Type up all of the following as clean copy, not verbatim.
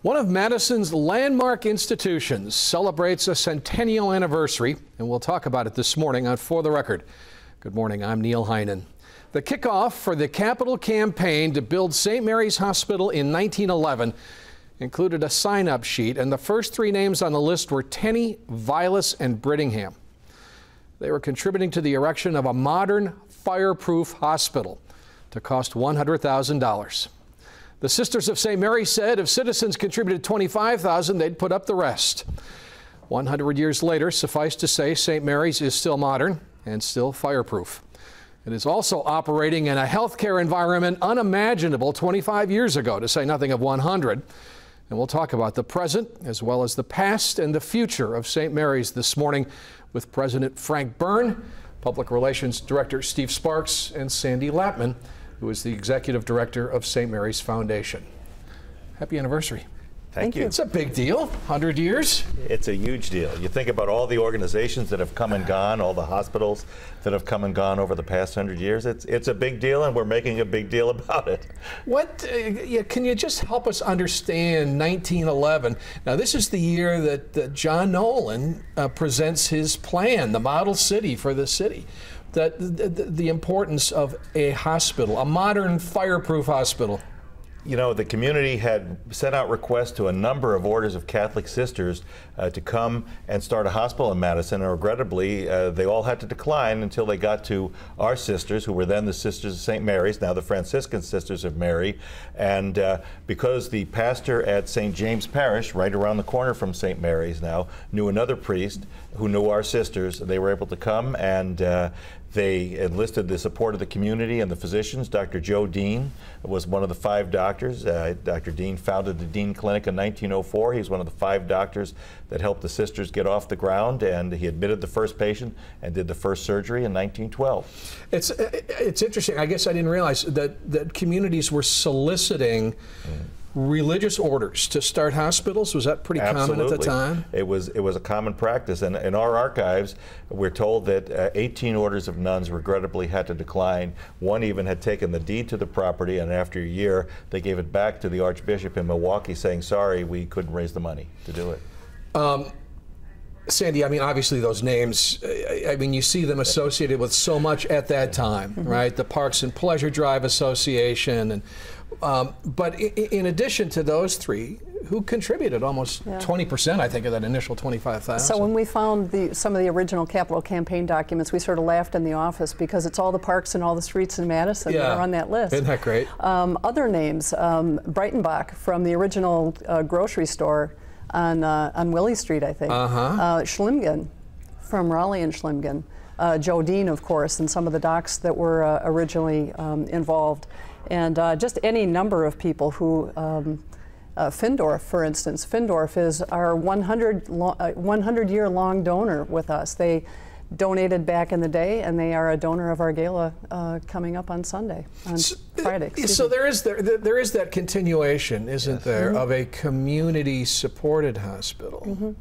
One of Madison's landmark institutions celebrates a centennial anniversary, and we'll talk about it this morning on For the Record. Good morning, I'm Neil Heinen. The kickoff for the capital campaign to build St. Mary's Hospital in 1911 included a sign-up sheet, and the first three names on the list were Tenney, Vilas, and Brittingham. They were contributing to the erection of a modern, fireproof hospital to cost $100,000. The Sisters of St. Mary said if citizens contributed $25,000, they'd put up the rest. 100 years later, suffice to say, St. Mary's is still modern and still fireproof. It is also operating in a healthcare environment unimaginable 25 years ago, to say nothing of 100. And we'll talk about the present as well as the past and the future of St. Mary's this morning with President Frank Byrne, Public Relations Director Steve Sparks, and Sandy Lapman, who is the Executive Director of St. Mary's Foundation. Happy anniversary. Thank you. It's a big deal, 100 years. It's a huge deal. You think about all the organizations that have come and gone, all the hospitals that have come and gone over the past 100 years. It's a big deal, and we're making a big deal about it. Can you just help us understand 1911? Now, this is the year that John Nolan presents his plan, the model city for the city. The importance of a hospital, a modern fireproof hospital. You know, the community had sent out requests to a number of orders of Catholic sisters to come and start a hospital in Madison, and regrettably, they all had to decline until they got to our sisters, who were then the Sisters of St. Mary's, now the Franciscan Sisters of Mary. And because the pastor at St. James Parish, right around the corner from St. Mary's now, knew another priest who knew our sisters, they were able to come, and they enlisted the support of the community and the physicians. Dr. Joe Dean was one of the 5 doctors. Dr. Dean founded the Dean Clinic in 1904. He's one of the 5 doctors that helped the sisters get off the ground, and he admitted the first patient and did the first surgery in 1912. It's interesting. I guess I didn't realize that communities were soliciting religious orders to start hospitals. Was that pretty common at the time? It was a common practice, and in our archives we're told that 18 orders of nuns regrettably had to decline. One even had taken the deed to the property, and after a year they gave it back to the Archbishop in Milwaukee saying, sorry, we couldn't raise the money to do it. Sandy, I mean, obviously those names, I mean, you see them associated with so much at that time, right? The Parks and Pleasure Drive Association, and but in addition to those 3, who contributed almost 20%, I think, of that initial $25,000. So when we found some of the original capital campaign documents, we sort of laughed in the office because it's all the parks and all the streets in Madison that are on that list. Isn't that great? Other names, Breitenbach from the original grocery store on Willie Street, I think. Schlimgen from Raleigh and Schlimgen. Joe Dean, of course, and some of the docs that were originally involved. And just any number of people who, Findorf, for instance. Findorf is our 100-year-long donor with us. They donated back in the day, and they are a donor of our gala coming up on Sunday, on Friday. So there is that continuation, isn't there, of a community-supported hospital?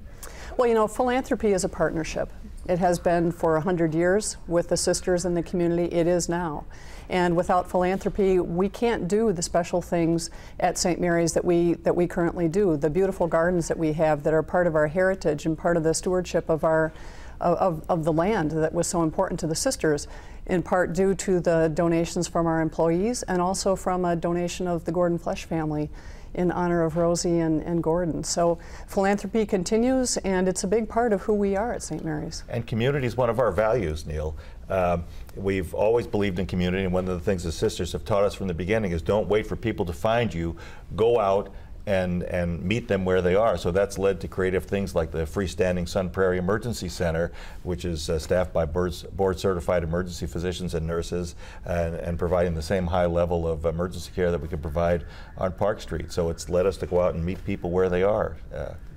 Well, you know, philanthropy is a partnership. It has been for 100 years with the sisters in the community. It is now. And without philanthropy, we can't do the special things at St. Mary's that we currently do. The beautiful gardens that we have that are part of our heritage and part of the stewardship of our of the land that was so important to the sisters, in part due to the donations from our employees and also from a donation of the Gordon Flesh family in honor of Rosie and Gordon. So philanthropy continues, and it's a big part of who we are at St. Mary's. And community is one of our values, Neil. We've always believed in community, and one of the things the sisters have taught us from the beginning is don't wait for people to find you. Go out and meet them where they are. So that's led to creative things like the freestanding Sun Prairie Emergency Center, which is staffed by board-certified emergency physicians and nurses, and providing the same high level of emergency care that we can provide on Park Street. So it's led us to go out and meet people where they are,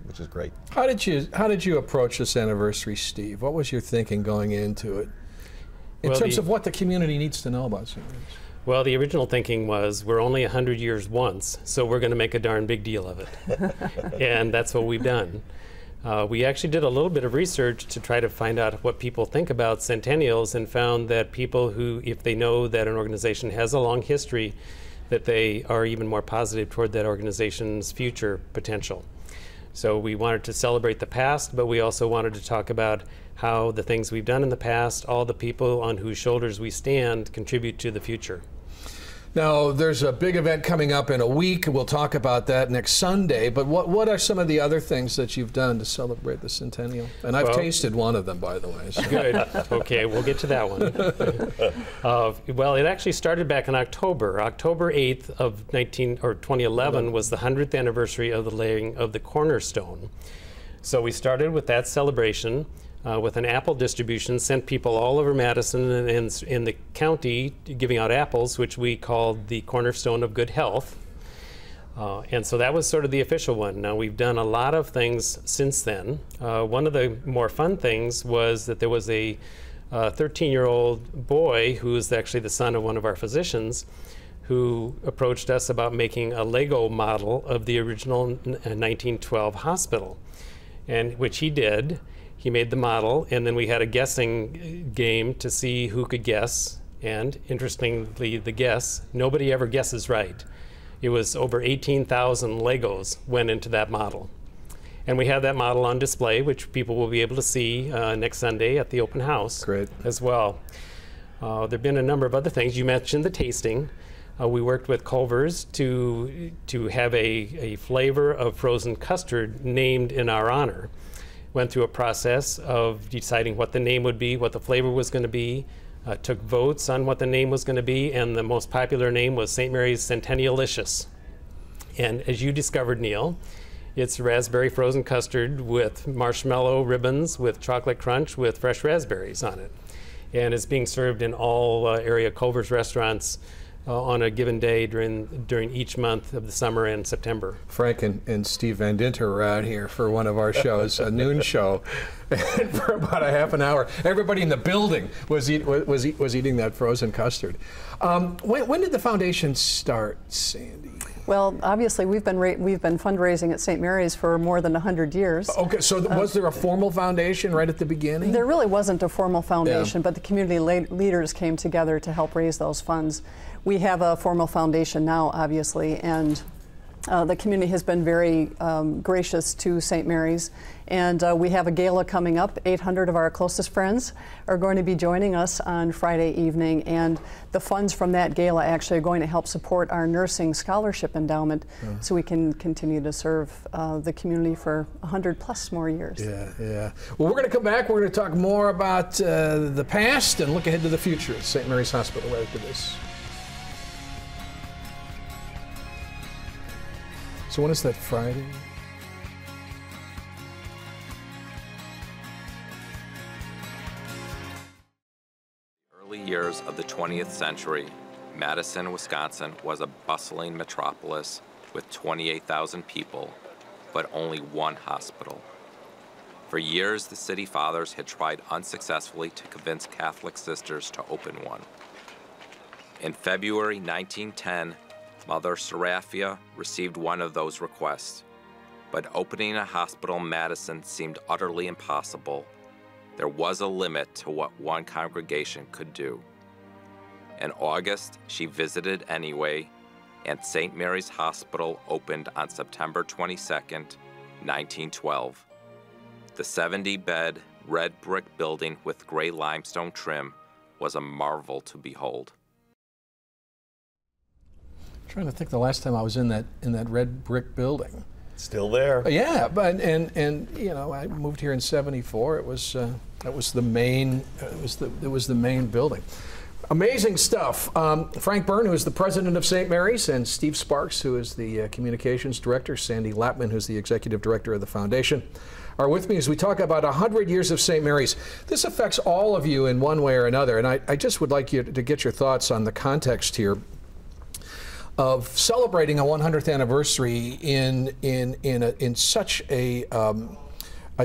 which is great. How did you approach this anniversary, Steve? What was your thinking going into it, in terms of what the community needs to know about St. Mary's? Well, the original thinking was we're only 100 years once, so we're going to make a darn big deal of it. And that's what we've done. We actually did a little bit of research to try to find out what people think about centennials, and found that people who, if they know that an organization has a long history, that they are even more positive toward that organization's future potential. So we wanted to celebrate the past, but we also wanted to talk about how the things we've done in the past, all the people on whose shoulders we stand, contribute to the future. Now, there's a big event coming up in a week. We'll talk about that next Sunday. But what are some of the other things that you've done to celebrate the Centennial? And I've tasted one of them, by the way. So. Good. Okay, we'll get to that one. Well, it actually started back in October. October 8th of 2011 was the 100th anniversary of the laying of the cornerstone. So we started with that celebration. With an apple distribution, sent people all over Madison and in the county giving out apples, which we called the Cornerstone of Good Health. And so that was sort of the official one. Now, we've done a lot of things since then. One of the more fun things was that there was a 13-year-old boy who is actually the son of one of our physicians who approached us about making a Lego model of the original 1912 hospital, and which he did. He made the model, and then we had a guessing game to see who could guess. And interestingly, the guess, nobody ever guesses right. It was over 18,000 Legos went into that model. And we have that model on display, which people will be able to see next Sunday at the open house. Great. As well. There have been a number of other things. You mentioned the tasting. We worked with Culver's to have a flavor of frozen custard named in our honor. Went through a process of deciding what the name would be, what the flavor was going to be, took votes on what the name was going to be, and the most popular name was St. Mary's Centennialicious. And as you discovered, Neil, it's raspberry frozen custard with marshmallow ribbons, with chocolate crunch, with fresh raspberries on it. And it's being served in all area Culver's restaurants on a given day during each month of the summer and September. Frank and Steve Van Dinter were out here for one of our shows, a noon show, and for about a half an hour, everybody in the building was eating that frozen custard. When did the foundation start, Sandy? Well, obviously, we've been fundraising at St. Mary's for more than 100 years. Okay, so was there a formal foundation right at the beginning? There really wasn't a formal foundation, but the community leaders came together to help raise those funds. We have a formal foundation now, obviously, and the community has been very gracious to St. Mary's, and we have a gala coming up. 800 of our closest friends are going to be joining us on Friday evening, and the funds from that gala actually are going to help support our nursing scholarship endowment, so we can continue to serve the community for 100 plus more years. Yeah. Well, we're going to come back. We're going to talk more about the past and look ahead to the future at St. Mary's Hospital right after this. So when is that, Friday? Early years of the 20th century, Madison, Wisconsin was a bustling metropolis with 28,000 people, but only one hospital. For years, the city fathers had tried unsuccessfully to convince Catholic sisters to open one. In February 1910, Mother Seraphia received one of those requests, but opening a hospital in Madison seemed utterly impossible. There was a limit to what one congregation could do. In August, she visited anyway, and St. Mary's Hospital opened on September 22nd, 1912. The 70-bed red brick building with gray limestone trim was a marvel to behold. Trying to think the last time I was in that red brick building. Still there. Yeah, but and you know, I moved here in '74. It was the main building. Amazing stuff. Frank Byrne, who is the president of St. Mary's, and Steve Sparks, who is the communications director, Sandy Lapman, who's the executive director of the foundation, are with me as we talk about 100 years of St. Mary's. This affects all of you in one way or another, and I just would like you to get your thoughts on the context here of celebrating a 100th anniversary in such a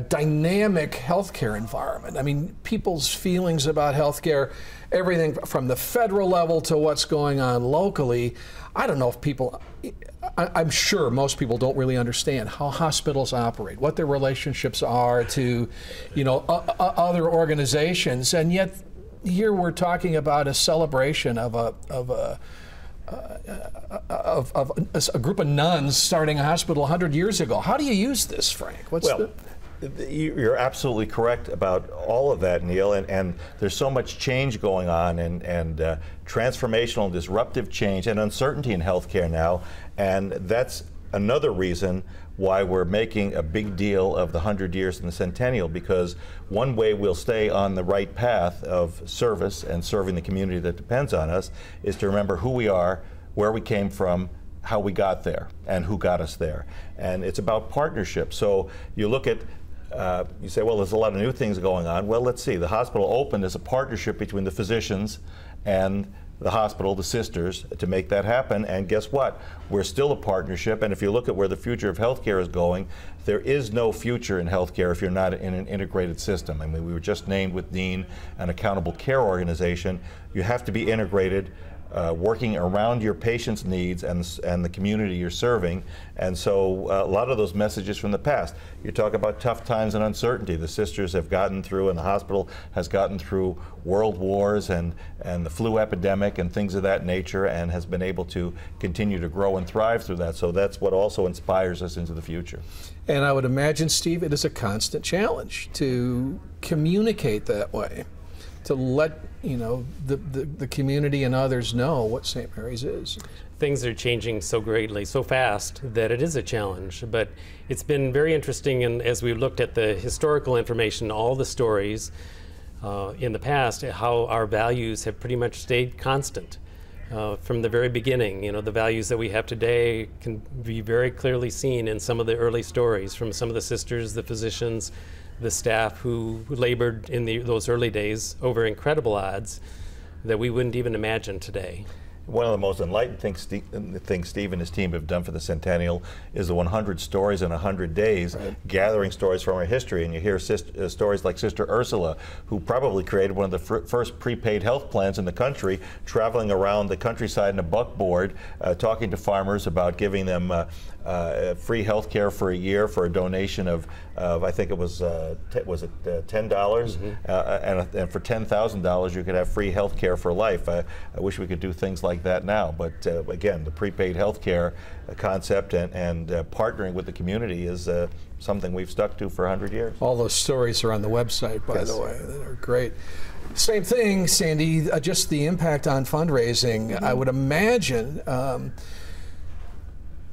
dynamic healthcare environment. I mean, people's feelings about healthcare, everything from the federal level to what's going on locally. I don't know if people, I'm sure most people don't really understand how hospitals operate, what their relationships are to, you know, other organizations, and yet here we're talking about a celebration of a of a group of nuns starting a hospital 100 years ago. How do you use this, Frank? You're absolutely correct about all of that, Neil, and there's so much change going on, and transformational, disruptive change and uncertainty in healthcare now, and that's another reason why we're making a big deal of the 100 years in the Centennial, because one way we'll stay on the right path of service and serving the community that depends on us is to remember who we are, where we came from, how we got there, and who got us there. And it's about partnership. So you look at you say, well, there's a lot of new things going on. Well, let's see. The hospital opened as a partnership between the physicians and the hospital, the sisters, to make that happen. And guess what? We're still a partnership. And if you look at where the future of healthcare is going, there is no future in healthcare if you're not in an integrated system. I mean, we were just named with Dean an accountable care organization. You have to be integrated, working around your patients' needs and the community you're serving. And so a lot of those messages from the past, you talk about tough times and uncertainty. The sisters have gotten through, and the hospital has gotten through world wars and the flu epidemic and things of that nature, and has been able to continue to grow and thrive through that. So that's what also inspires us into the future. And I would imagine, Steve, it is a constant challenge to communicate that way, to let the community and others know what St. Mary's is. Things are changing so greatly, so fast, that it is a challenge. But it's been very interesting, and as we looked at the historical information, all the stories in the past, how our values have pretty much stayed constant from the very beginning. The values that we have today can be very clearly seen in some of the early stories from some of the sisters, the physicians, the staff who labored in those early days over incredible odds that we wouldn't even imagine today. One of the most enlightened things Steve and his team have done for the Centennial is the 100 stories in 100 days, gathering stories from our history. And you hear stories like Sister Ursula, who probably created one of the first prepaid health plans in the country, traveling around the countryside in a buckboard, talking to farmers about giving them free health care for a year for a donation of I think it was $10? Mm-hmm. And for $10,000 you could have free health care for life. I wish we could do things like that now, but again, the prepaid health care concept and partnering with the community is something we've stuck to for 100 years. All those stories are on the website, by the way. They're great. Same thing, Sandy, just the impact on fundraising. Mm-hmm. I would imagine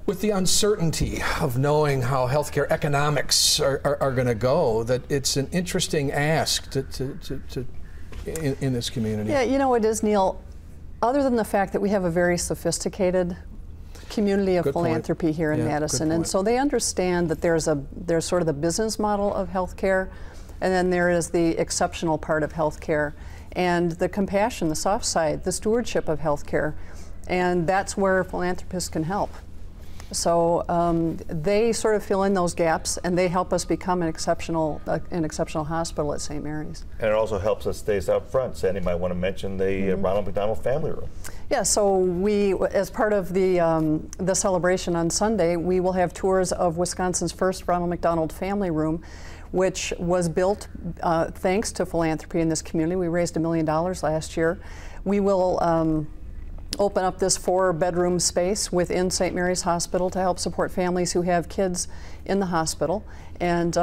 with the uncertainty of knowing how healthcare economics are going to go, that it's an interesting ask in this community. Yeah, it is, Neil. Other than the fact that we have a very sophisticated community of philanthropy here in Madison, and so they understand that there's sort of the business model of healthcare, and then there is the exceptional part of healthcare, and the compassion, the soft side, the stewardship of healthcare, and that's where philanthropists can help. So they sort of fill in those gaps, and they help us become an exceptional hospital at St. Mary's. And it also helps us stay out front. Sandy might want to mention the Ronald McDonald Family Room. Yeah, so we, as part of the celebration on Sunday, we will have tours of Wisconsin's first Ronald McDonald Family Room, which was built thanks to philanthropy in this community. We raised $1 million last year. We will open up this 4-bedroom space within St. Mary's Hospital to help support families who have kids in the hospital. And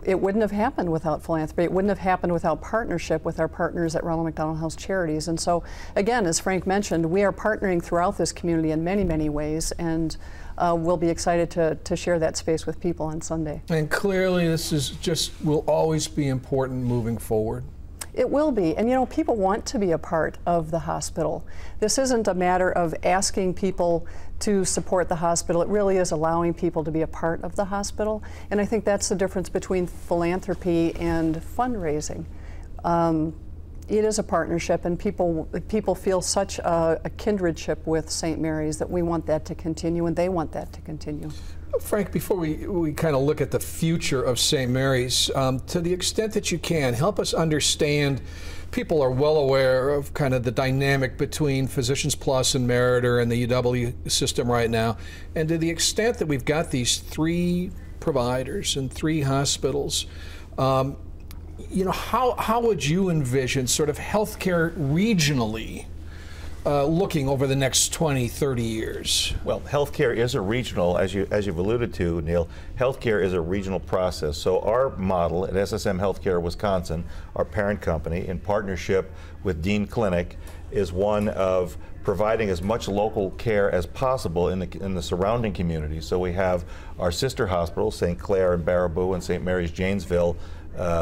it wouldn't have happened without philanthropy. It wouldn't have happened without partnership with our partners at Ronald McDonald House Charities. And so, again, as Frank mentioned, we are partnering throughout this community in many, many ways, and we'll be excited to share that space with people on Sunday. And clearly this is will always be important moving forward. It will be, and people want to be a part of the hospital. This isn't a matter of asking people to support the hospital. It really is allowing people to be a part of the hospital, and I think that's the difference between philanthropy and fundraising. It is a partnership, and people feel such a kindredship with St. Mary's that we want that to continue, and they want that to continue. Frank, before we kind of look at the future of St. Mary's, to the extent that you can, help us understand. People are well aware of kind of the dynamic between Physicians Plus and Meritor and the UW system right now. And to the extent that we've got these 3 providers and 3 hospitals, how would you envision sort of healthcare regionally looking over the next 20, 30 years? Well, healthcare is a regional, as you've alluded to, Neil, healthcare is a regional process. So our model at SSM Healthcare Wisconsin, our parent company, in partnership with Dean Clinic, is one of providing as much local care as possible in the surrounding communities. So we have our sister hospitals, St. Clair and Baraboo and St. Mary's Janesville,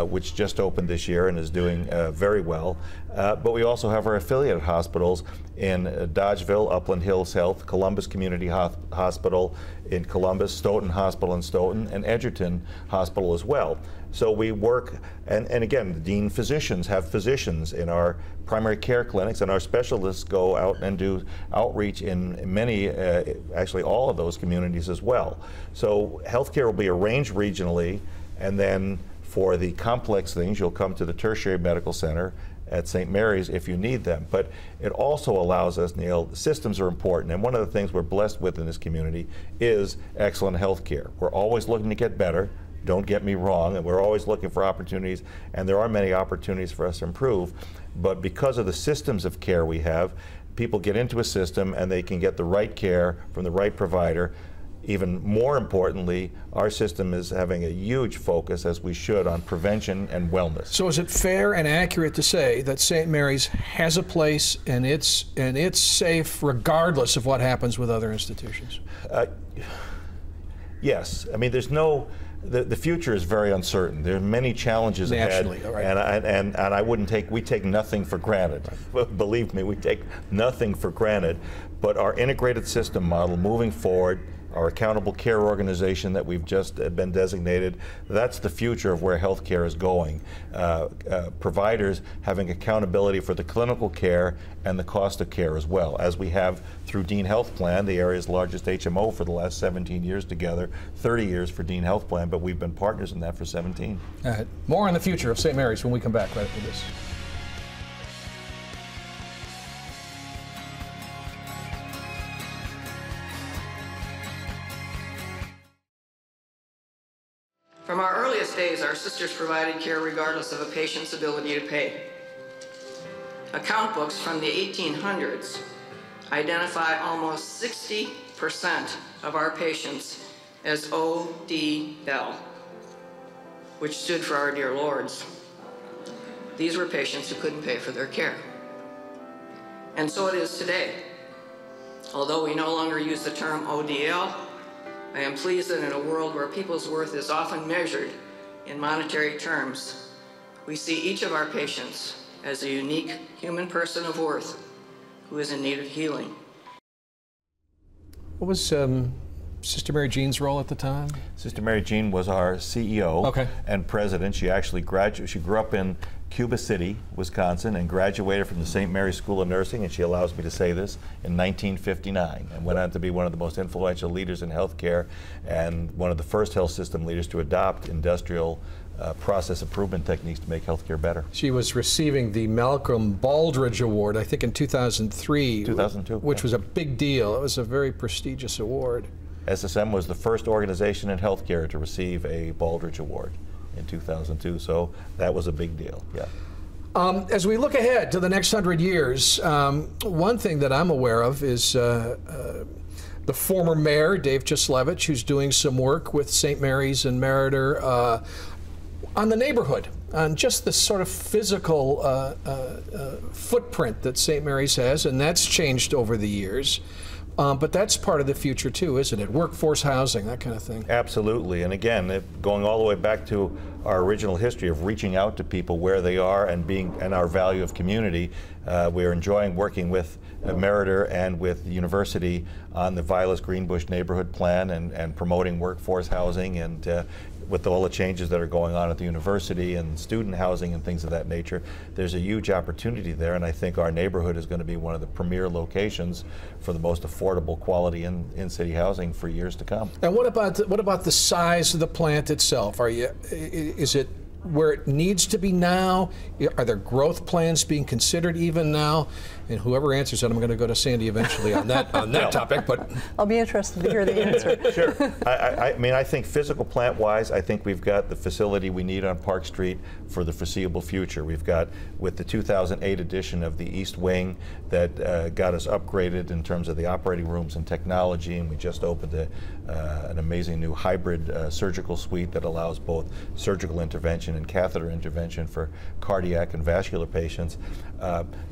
which just opened this year and is doing very well. But we also have our affiliated hospitals in Dodgeville, Upland Hills Health, Columbus Community Hospital in Columbus, Stoughton Hospital in Stoughton, and Edgerton Hospital as well. So we work, and again, the Dean physicians have physicians in our primary care clinics, and our specialists go out and do outreach in many, actually all of those communities as well. So healthcare will be arranged regionally, and then for the complex things, you'll come to the tertiary medical center at St. Mary's if you need them. But it also allows us, Neil, systems are important, and one of the things we're blessed with in this community is excellent health care. We're always looking to get better, don't get me wrong, and we're always looking for opportunities, and there are many opportunities for us to improve. But because of the systems of care we have, people get into a system and they can get the right care from the right provider. Even more importantly, our system is having a huge focus, as we should, on prevention and wellness. So is it fair and accurate to say that St. Mary's has a place and it's safe regardless of what happens with other institutions? Yes. I mean, there's no, the future is very uncertain. There are many challenges ahead, right. and I wouldn't take, we take nothing for granted. Right. Believe me, we take nothing for granted. But our integrated system model moving forward, our accountable care organization that we've just been designated, that's the future of where healthcare is going. Providers having accountability for the clinical care and the cost of care as well, as we have through Dean Health Plan, the area's largest HMO for the last 17 years together, 30 years for Dean Health Plan, but we've been partners in that for 17. More on the future of St. Mary's when we come back right after this. From our earliest days, our sisters provided care regardless of a patient's ability to pay. Account books from the 1800s identify almost 60% of our patients as ODL, which stood for Our Dear Lords. These were patients who couldn't pay for their care. And so it is today. Although we no longer use the term ODL, I am pleased that in a world where people's worth is often measured in monetary terms, we see each of our patients as a unique human person of worth who is in need of healing. What was Sister Mary Jean's role at the time? Sister Mary Jean was our CEO and president. She actually she grew up in Cuba City, Wisconsin, and graduated from the St. Mary's School of Nursing, and she allows me to say this, in 1959, and went on to be one of the most influential leaders in healthcare and one of the first health system leaders to adopt industrial process improvement techniques to make healthcare better. She was receiving the Malcolm Baldrige Award, I think in 2003. 2002. Which was a big deal. It was a very prestigious award. SSM was the first organization in healthcare to receive a Baldrige Award in 2002, so that was a big deal, yeah. As we look ahead to the next 100 years, one thing that I'm aware of is the former mayor, Dave Chislevich, who's doing some work with St. Mary's and Meriter on the neighborhood, on just the sort of physical footprint that St. Mary's has, and that's changed over the years. But that's part of the future too, isn't it? Workforce housing, that kind of thing. Absolutely, and again, going all the way back to our original history of reaching out to people where they are and our value of community, we're enjoying working with Meriter and with the university on the Vilas Greenbush neighborhood plan and promoting workforce housing, and with all the changes that are going on at the university and student housing and things of that nature, there's a huge opportunity there, and I think our neighborhood is going to be one of the premier locations for the most affordable quality in-city housing for years to come. And what about the size of the plant itself? Is it where it needs to be now? Are there growth plans being considered even now? And whoever answers that, I'm going to go to Sandy eventually on that topic. But I'll be interested to hear the answer. Sure. I mean, I think physical plant-wise, I think we've got the facility we need on Park Street for the foreseeable future. We've got, with the 2008 edition of the East Wing, that got us upgraded in terms of the operating rooms and technology, and we just opened an amazing new hybrid surgical suite that allows both surgical intervention and catheter intervention for cardiac and vascular patients.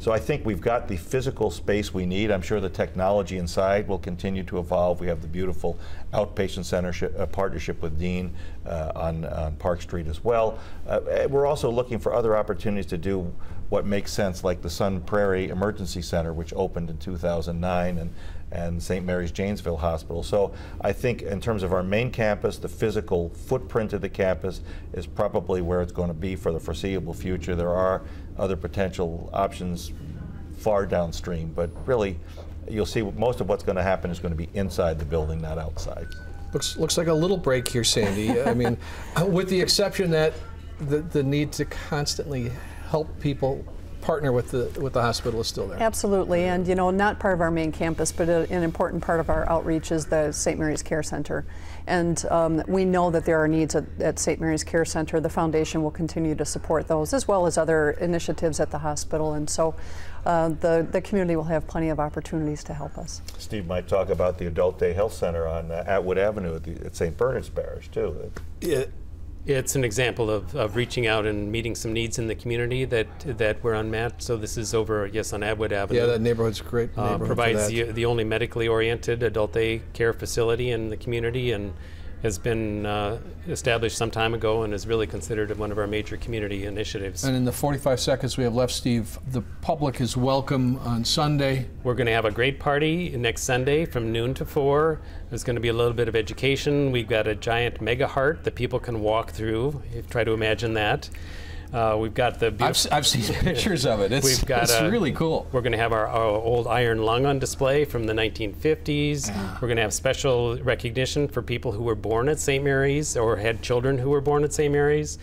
So I think we've got the physical space we need. I'm sure the technology inside will continue to evolve. We have the beautiful outpatient center partnership with Dean on Park Street as well. We're also looking for other opportunities to do what makes sense, like the Sun Prairie Emergency Center, which opened in 2009, and St. Mary's Janesville Hospital. So I think in terms of our main campus, the physical footprint of the campus is probably where it's going to be for the foreseeable future. There are other potential options far downstream, but really you'll see most of what's going to happen is going to be inside the building, not outside. Looks like a little break here, Sandy. I mean, with the exception that the need to constantly help people partner with the hospital is still there. Absolutely, and you know, not part of our main campus, but an important part of our outreach is the St. Mary's Care Center. And we know that there are needs at St. Mary's Care Center. The foundation will continue to support those, as well as other initiatives at the hospital. And so the community will have plenty of opportunities to help us. Steve might talk about the Adult Day Health Center on Atwood Avenue at St. Bernard's Parish, too. It's an example of reaching out and meeting some needs in the community that were unmet. So this is over, yes, on Atwood Avenue. Yeah, that neighborhood's a great neighborhood. Provides the only medically oriented adult day care facility in the community, and has been established some time ago and is really considered one of our major community initiatives. And in the 45 seconds we have left, Steve, the public is welcome on Sunday. We're going to have a great party next Sunday from noon to 4. There's going to be a little bit of education. We've got a giant mega heart that people can walk through. Try to imagine that. We've got the I've seen pictures of it. It's really cool. We're going to have our old iron lung on display from the 1950s. We're going to have special recognition for people who were born at St. Mary's or had children who were born at St. Mary's.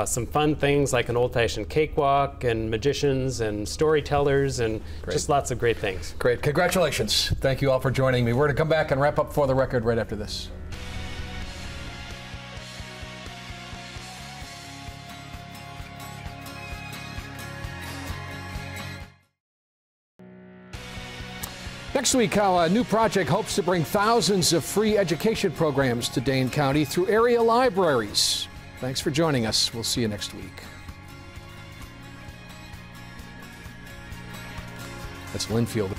Some fun things like an old-fashioned cakewalk and magicians and storytellers and just lots of great things. Great. Congratulations. Thank you all for joining me. We're going to come back and wrap up For the Record right after this. Next week, how a new project hopes to bring thousands of free education programs to Dane County through area libraries. Thanks for joining us. We'll see you next week. That's Linfield.